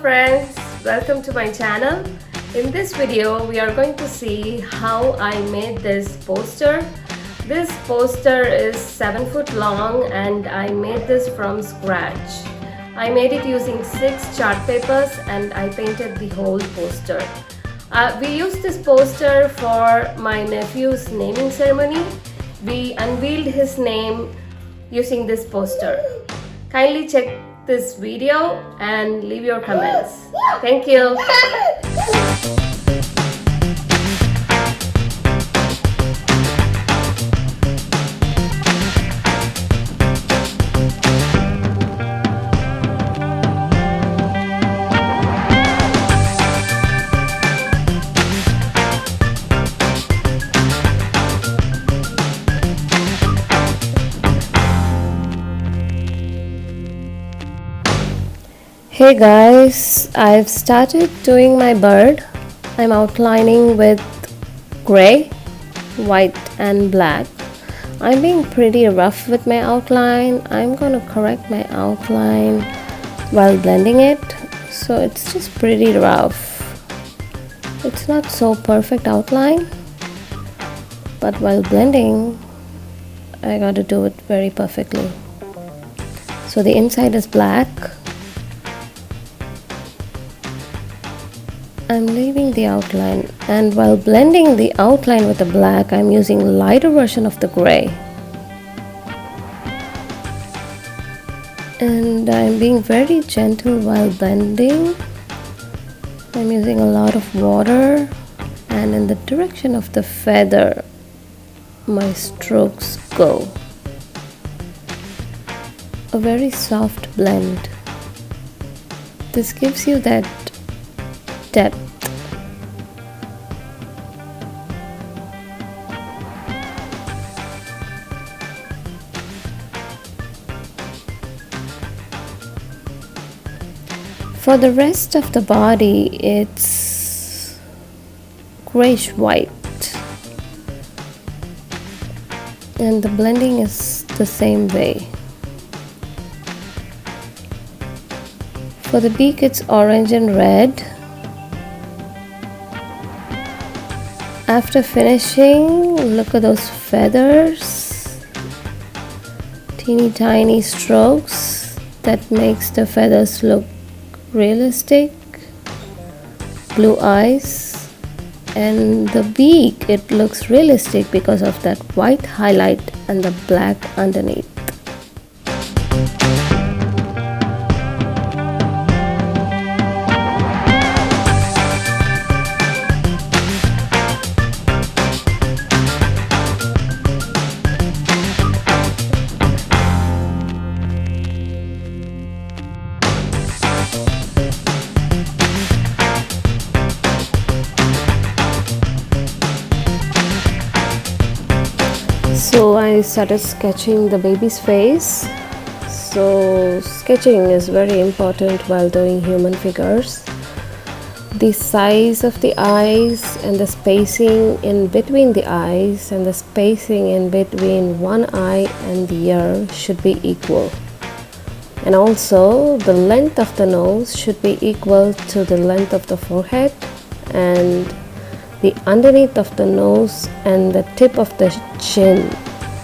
friends, welcome to my channel. In this video we are going to see how I made this poster. This poster is 7 foot long and I made this from scratch. I made it using 6 chart papers and I painted the whole poster. We used this poster for my nephew's naming ceremony. We unveiled his name using this poster. Kindly check this video and leave your comments. Thank you. Hey guys, I've started doing my bird. I'm outlining with gray, white and black. I'm being pretty rough with my outline. I'm gonna correct my outline while blending it, so it's just pretty rough. It's not so perfect outline, but while blending I gotta do it very perfectly. So the inside is black. I'm leaving the outline, and while blending the outline with the black, I'm using a lighter version of the gray. And I'm being very gentle while blending. I'm using a lot of water, and in the direction of the feather, my strokes go. A very soft blend. This gives you that depth. For the rest of the body, it's grayish white, and the blending is the same way. For the beak, it's orange and red. After finishing, look at those feathers, teeny tiny strokes that makes the feathers look realistic. Blue eyes, and the beak, it looks realistic because of that white highlight and the black underneath. So I started sketching the baby's face. So sketching is very important while doing human figures. The size of the eyes and the spacing in between the eyes and the spacing in between one eye and the ear should be equal. And also the length of the nose should be equal to the length of the forehead, and the underneath of the nose and the tip of the chin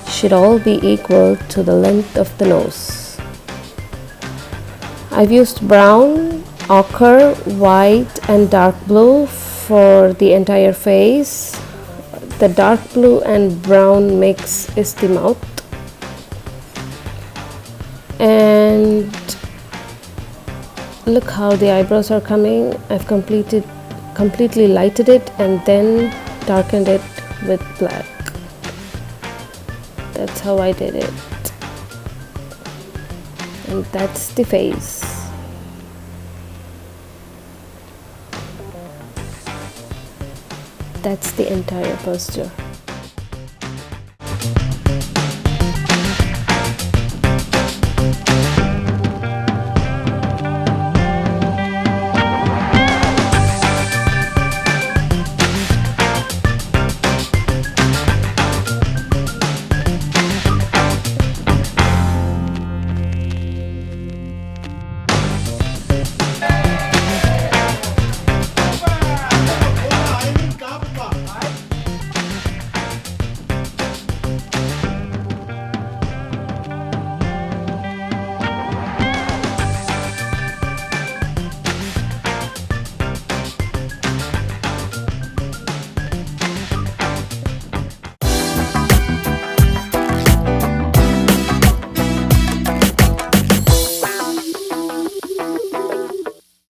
should all be equal to the length of the nose. I've used brown, ochre, white and dark blue for the entire face. The dark blue and brown mix is the mouth. And look how the eyebrows are coming. I've completely lighted it and then darkened it with black. That's how I did it. And that's the face. That's the entire poster.